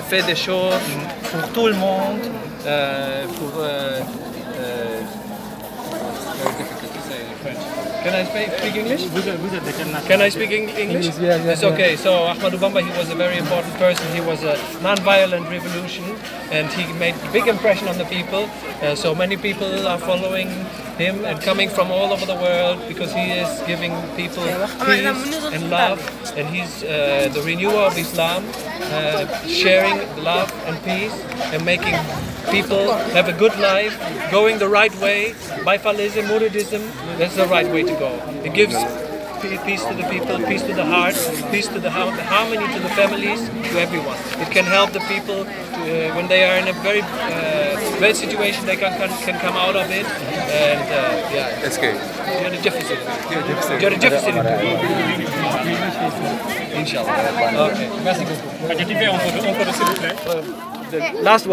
fait des choses pour tout le monde, Can I speak English? Can I speak English? Yeah. It's okay. So Ahmadou Bamba, he was a very important person. He was a non-violent revolution, and he made a big impression on the people. So many people are following him and coming from all over the world because he is giving people peace and love, and he's the renewer of Islam, sharing love and peace and making people have a good life, going the right way. Bifalism, Muridism, that's the right way to go. It gives peace to the people, peace to the heart, peace to the harmony to the families, to everyone. It can help the people when they are in a very bad situation. They can come out of it, and yeah. Est-ce que You're the deficit. You're the deficit. Inshallah. Okay. Merci beaucoup. Last one.